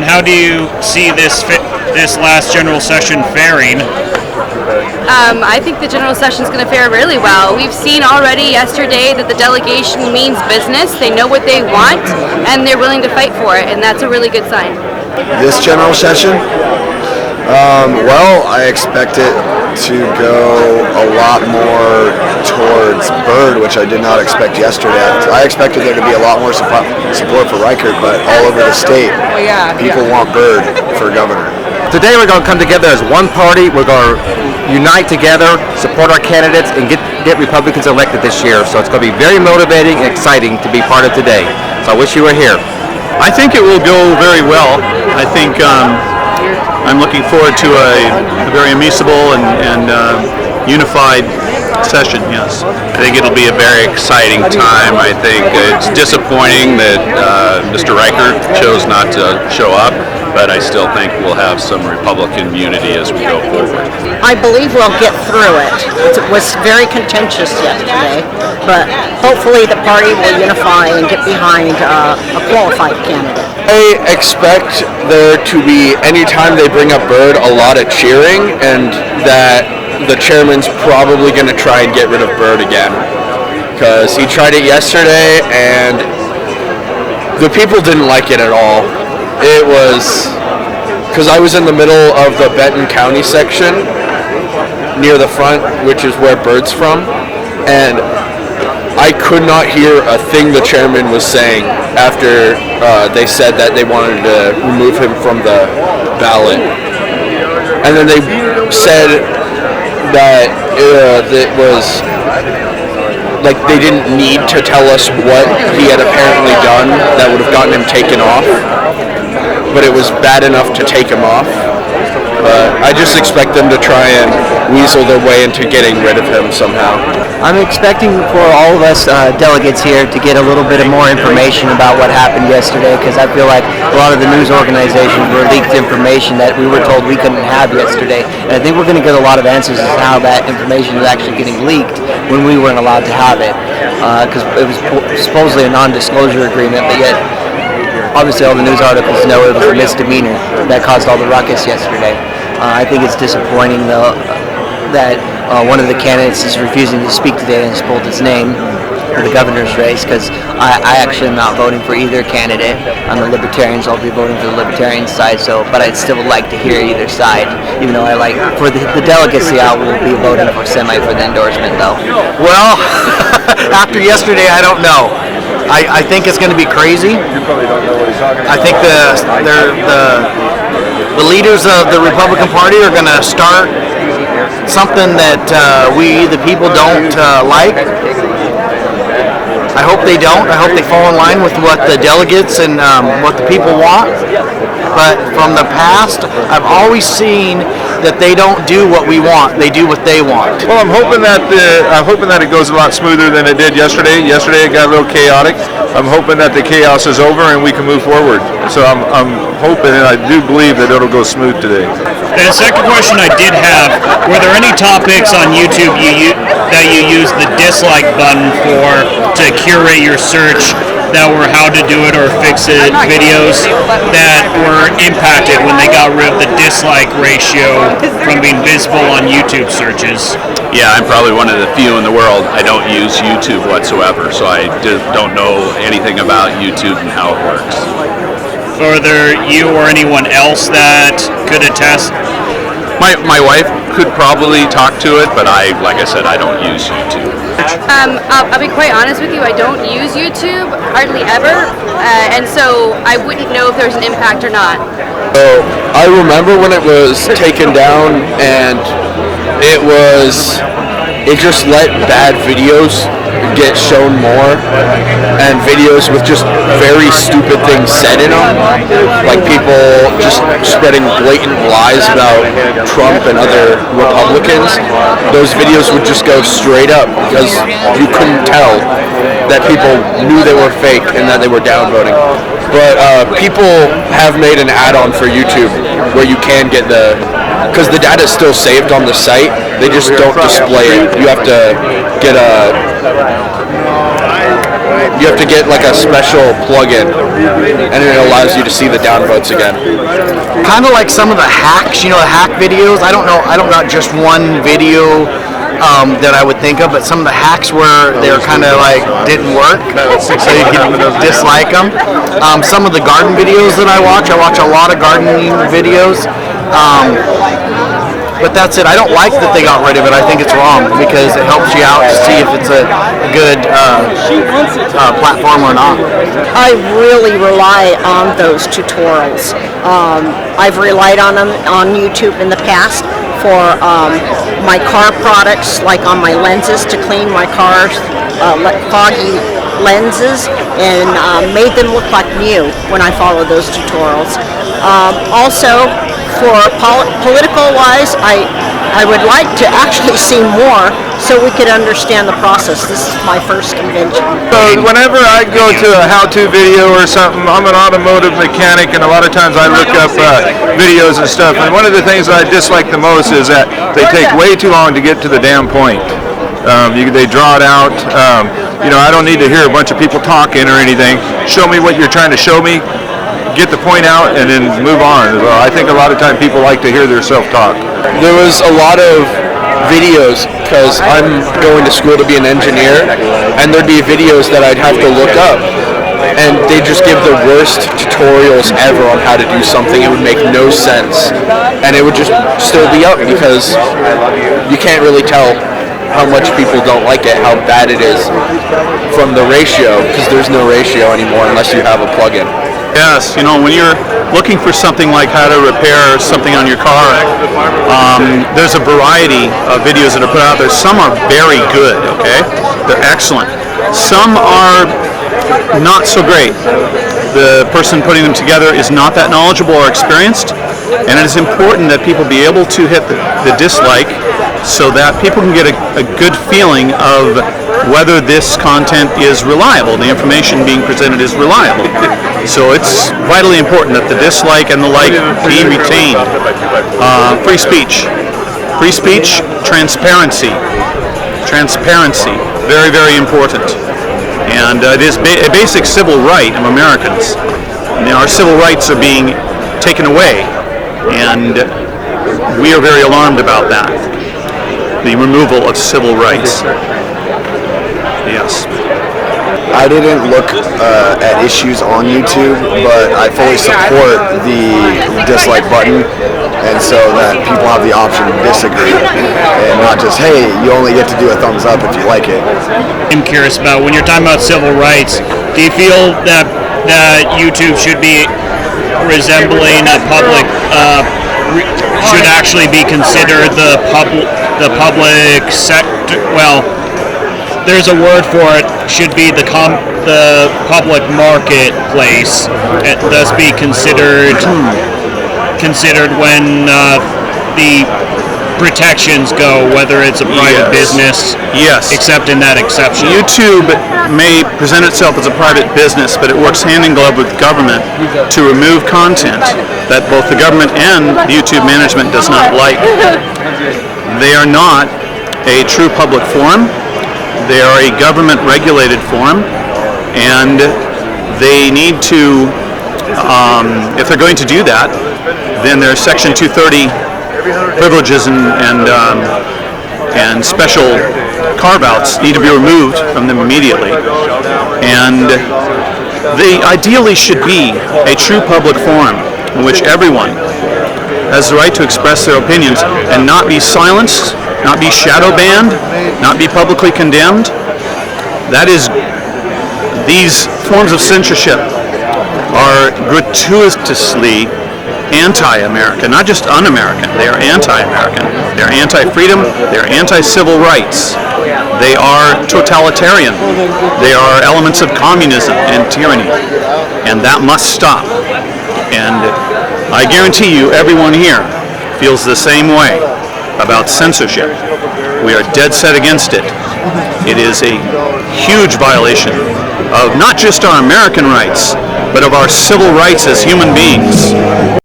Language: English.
how do you see this last general session faring? I think the general session is going to fare really well. We've seen already yesterday that the delegation means business. They know what they want, and they're willing to fight for it, and that's a really good sign. This general session? Well, I expect it to go a lot more towards Byrd, which I did not expect yesterday. I expected there to be a lot more support for Reichert, but all over the state, people want Byrd for governor. Today we're going to come together as one party. We're going to unite together, support our candidates, and get Republicans elected this year. So it's going to be very motivating and exciting to be part of today. So I wish you were here. I think it will go very well. I think I'm looking forward to a very amicable and unified session, yes. I think it'll be a very exciting time. I think it's disappointing that Mr. Reichert chose not to show up, but I still think we'll have some Republican unity as we go forward. I believe we'll get through it. It was very contentious yesterday, but hopefully the party will unify and get behind a qualified candidate. I expect there to be, anytime they bring up Byrd, a lot of cheering, and that the chairman's probably going to try and get rid of Byrd again, because he tried it yesterday and the people didn't like it at all. It was because I was in the middle of the Benton County section near the front, which is where Byrd's from, and I could not hear a thing the chairman was saying after they said that they wanted to remove him from the ballot. And then they said that it was like they didn't need to tell us what he had apparently done that would have gotten him taken off, but it was bad enough to take him off. I just expect them to try and weasel their way into getting rid of him somehow. I'm expecting for all of us delegates here to get a little bit of more information about what happened yesterday, because I feel like a lot of the news organizations were leaked information that we were told we couldn't have yesterday. And I think we're going to get a lot of answers as to how that information is actually getting leaked when we weren't allowed to have it, because it was supposedly a non-disclosure agreement, but yet obviously all the news articles know it was a misdemeanor that caused all the ruckus yesterday. I think it's disappointing, though, that one of the candidates is refusing to speak today and has pulled his name for the governor's race, because I actually am not voting for either candidate. On the Libertarians, I'll be voting for the Libertarian side, but I'd still like to hear either side, even though I like, for the delegacy, I will be voting for for the endorsement, though. Well, after yesterday, I don't know. I think it's going to be crazy. I think the leaders of the Republican Party are going to start something that we, the people, don't like. I hope they don't. I hope they fall in line with what the delegates and what the people want. But from the past, I've always seen that they don't do what we want; they do what they want. Well, I'm hoping that it goes a lot smoother than it did yesterday. Yesterday it got a little chaotic. I'm hoping that the chaos is over and we can move forward. So I'm hoping, and I do believe that it'll go smooth today. And a second question I did have: were there any topics on YouTube that you used the dislike button for to curate your search that were how to do it or fix it videos that were impacted when they got rid of the dislike ratio from being visible on YouTube searches? Yeah, I'm probably one of the few in the world. I don't use YouTube whatsoever, so I don't know anything about YouTube and how it works. Are there you or anyone else that could attest? My wife could probably talk to it, but like I said, I don't use YouTube. I'll be quite honest with you, I don't use YouTube, hardly ever, and so I wouldn't know if there's an impact or not. So I remember when it was taken down, and it just let bad videos get shown more, and videos with just very stupid things said in them, like people just spreading blatant lies about Trump and other Republicans. Those videos would just go straight up because you couldn't tell that people knew they were fake and that they were downvoting. But people have made an add-on for YouTube where you can get because the data is still saved on the site, they just don't display it. You have to get you have to get like a special plug-in, and it allows you to see the downvotes again. Kind of like some of the hacks, the hack videos. I don't know just one video that I would think of, but some of the hacks where they're kind of like didn't work, so you can dislike them. Some of the garden videos that I watch a lot of gardening videos. But that's it. I don't like that they got rid of it. I think it's wrong because it helps you out to see if it's a good platform or not. I really rely on those tutorials. I've relied on them on YouTube in the past for my car products, like on my lenses to clean my car's foggy lenses, and made them look like new when I follow those tutorials. Also, for political-wise, I would like to actually see more so we could understand the process. This is my first convention. So whenever I go to a how-to video or something, I'm an automotive mechanic, and a lot of times I look up videos and stuff, and one of the things that I dislike the most is that they take way too long to get to the damn point. They draw it out. I don't need to hear a bunch of people talking or anything. Show me what you're trying to show me, get the point out, and then move on. Well, I think a lot of time people like to hear their self-talk. There was a lot of videos, because I'm going to school to be an engineer, and there'd be videos that I'd have to look up, and they just give the worst tutorials ever on how to do something. It would make no sense, and it would just still be up because you can't really tell how much people don't like it, how bad it is from the ratio, because there's no ratio anymore unless you have a plug-in. Yes, when you're looking for something like how to repair something on your car, there's a variety of videos that are put out there. Some are very good, okay? They're excellent. Some are not so great. The person putting them together is not that knowledgeable or experienced, and it is important that people be able to hit the dislike so that people can get a good feeling of whether this content is reliable, the information being presented is reliable. So it's vitally important that the dislike and the like be retained. Free speech. Free speech, transparency. Transparency, very, very important. And it is a basic civil right of Americans. Our civil rights are being taken away, and we are very alarmed about that. The removal of civil rights. Yes. I didn't look at issues on YouTube, but I fully support the dislike button, and so that people have the option to disagree, and not just, hey, you only get to do a thumbs up if you like it. I'm curious about, when you're talking about civil rights, do you feel that YouTube should be resembling a public, should actually be considered the public sector? Well, there's a word for it. Should be the public marketplace. It thus be considered when the protections go, whether it's a private business. Yes. Except in that exception. YouTube may present itself as a private business, but it works hand in glove with government to remove content that both the government and the YouTube management does not like. They are not a true public forum. They are a government-regulated forum, and they need to, if they're going to do that, then their Section 230 privileges and special carve-outs need to be removed from them immediately. And they ideally should be a true public forum in which everyone has the right to express their opinions and not be silenced, not be shadow banned, not be publicly condemned. That is, these forms of censorship are gratuitously anti-American, not just un-American. They are anti-American. They're anti-freedom. They're anti-civil rights. They are totalitarian. They are elements of communism and tyranny. And that must stop. And I guarantee you, everyone here feels the same way about censorship. We are dead set against it. It is a huge violation of not just our American rights, but of our civil rights as human beings.